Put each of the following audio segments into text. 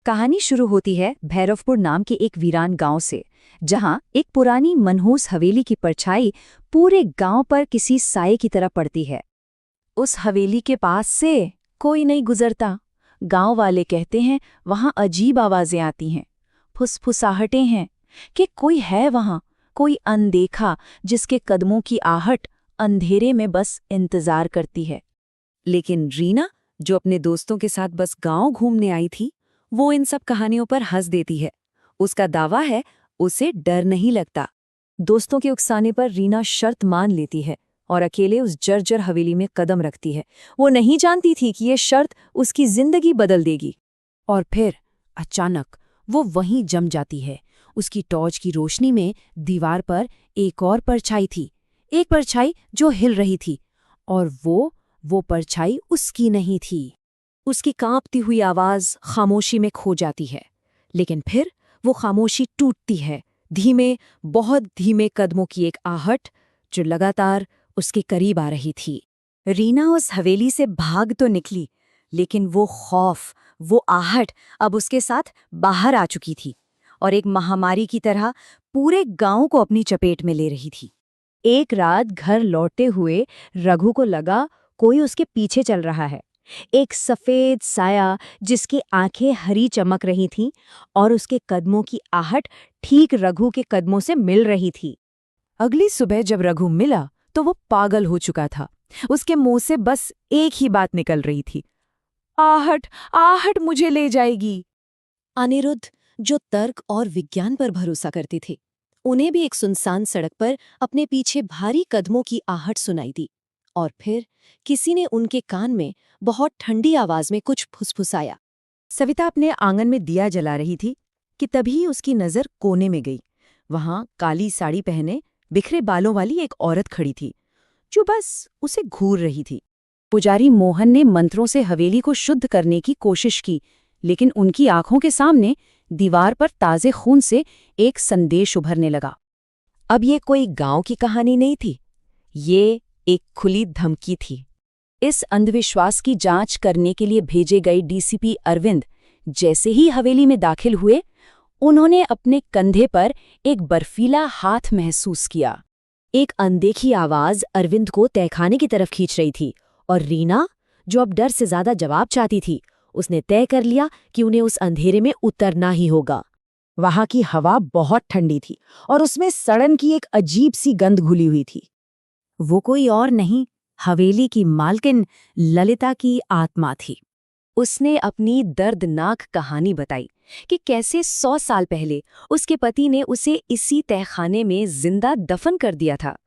कहानी शुरू होती है भैरवपुर नाम के एक वीरान गांव से, जहां एक पुरानी मनहूस हवेली की परछाई पूरे गांव पर किसी साये की तरह पड़ती है। उस हवेली के पास से कोई नहीं गुजरता। गांव वाले कहते हैं वहां अजीब आवाजें आती हैं, फुसफुसाहटें हैं कि कोई है वहां, कोई अनदेखा जिसके कदमों की आहट अंधेरे में बस इंतजार करती है। लेकिन रीना, जो अपने दोस्तों के साथ बस गांव घूमने आई थी, वो इन सब कहानियों पर हंस देती है। उसका दावा है उसे डर नहीं लगता। दोस्तों के उकसाने पर रीना शर्त मान लेती है और अकेले उस जर्जर हवेली में कदम रखती है। वो नहीं जानती थी कि ये शर्त उसकी जिंदगी बदल देगी। और फिर अचानक वो वहीं जम जाती है। उसकी टॉर्च की रोशनी में दीवार पर एक और परछाई थी, एक परछाई जो हिल रही थी। और वो परछाई उसकी नहीं थी। उसकी कांपती हुई आवाज खामोशी में खो जाती है, लेकिन फिर वो खामोशी टूटती है। धीमे, बहुत धीमे कदमों की एक आहट जो लगातार उसके करीब आ रही थी। रीना उस हवेली से भाग तो निकली, लेकिन वो खौफ, वो आहट अब उसके साथ बाहर आ चुकी थी और एक महामारी की तरह पूरे गांव को अपनी चपेट में ले रही थी। एक रात घर लौटते हुए रघु को लगा कोई उसके पीछे चल रहा है। एक सफेद साया जिसकी आंखें हरी चमक रही थीं और उसके कदमों की आहट ठीक रघु के कदमों से मिल रही थी। अगली सुबह जब रघु मिला तो वो पागल हो चुका था। उसके मुंह से बस एक ही बात निकल रही थी, आहट, आहट मुझे ले जाएगी। अनिरुद्ध, जो तर्क और विज्ञान पर भरोसा करते थे, उन्हें भी एक सुनसान सड़क पर अपने पीछे भारी कदमों की आहट सुनाई दी। और फिर किसी ने उनके कान में बहुत ठंडी आवाज में कुछ फुसफुसाया। सविता अपने आंगन में दिया जला रही थी कि तभी उसकी नजर कोने में गई। वहां काली साड़ी पहने, बिखरे बालों वाली एक औरत खड़ी थी, जो बस उसे घूर रही थी। पुजारी मोहन ने मंत्रों से हवेली को शुद्ध करने की कोशिश की, लेकिन उनकी आंखों के सामने दीवार पर ताजे खून से एक संदेश उभरने लगा। अब ये कोई गांव की कहानी नहीं थी, ये एक खुली धमकी थी। इस अंधविश्वास की जांच करने के लिए भेजे गए डीसीपी अरविंद जैसे ही हवेली में दाखिल हुए, उन्होंने अपने कंधे पर एक बर्फीला हाथ महसूस किया। एक अनदेखी आवाज अरविंद को तहखाने की तरफ खींच रही थी और रीना, जो अब डर से ज्यादा जवाब चाहती थी, उसने तय कर लिया कि उन्हें उस अंधेरे में उतरना ही होगा। वहां की हवा बहुत ठंडी थी और उसमें सड़न की एक अजीब सी गंध घुली हुई थी। वो कोई और नहीं, हवेली की मालकिन ललिता की आत्मा थी। उसने अपनी दर्दनाक कहानी बताई कि कैसे 100 साल पहले उसके पति ने उसे इसी तहखाने में जिंदा दफन कर दिया था।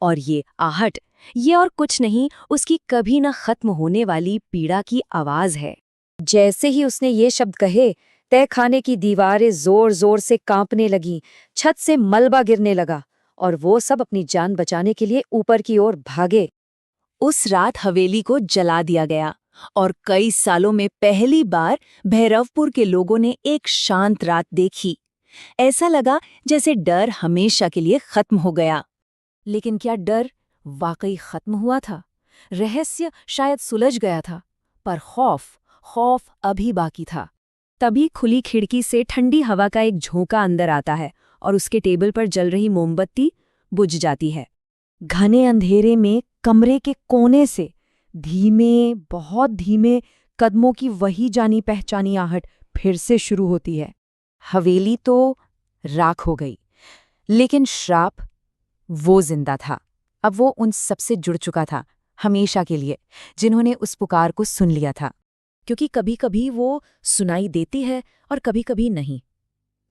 और ये आहट, ये और कुछ नहीं, उसकी कभी न खत्म होने वाली पीड़ा की आवाज है। जैसे ही उसने ये शब्द कहे, तहखाने की दीवारें जोर जोर से कांपने लगीं, छत से मलबा गिरने लगा और वो सब अपनी जान बचाने के लिए ऊपर की ओर भागे। उस रात हवेली को जला दिया गया और कई सालों में पहली बार भैरवपुर के लोगों ने एक शांत रात देखी। ऐसा लगा जैसे डर हमेशा के लिए खत्म हो गया। लेकिन क्या डर वाकई खत्म हुआ था? रहस्य शायद सुलझ गया था, पर खौफ अभी बाकी था। तभी खुली खिड़की से ठंडी हवा का एक झोंका अंदर आता है और उसके टेबल पर जल रही मोमबत्ती बुझ जाती है। घने अंधेरे में कमरे के कोने से धीमे, बहुत धीमे कदमों की वही जानी पहचानी आहट फिर से शुरू होती है। हवेली तो राख हो गई, लेकिन श्राप, वो जिंदा था। अब वो उन सबसे जुड़ चुका था, हमेशा के लिए, जिन्होंने उस पुकार को सुन लिया था। क्योंकि कभी-कभी वो सुनाई देती है और कभी-कभी नहीं,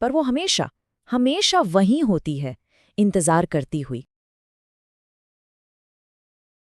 पर वो हमेशा वहीं होती है, इंतजार करती हुई।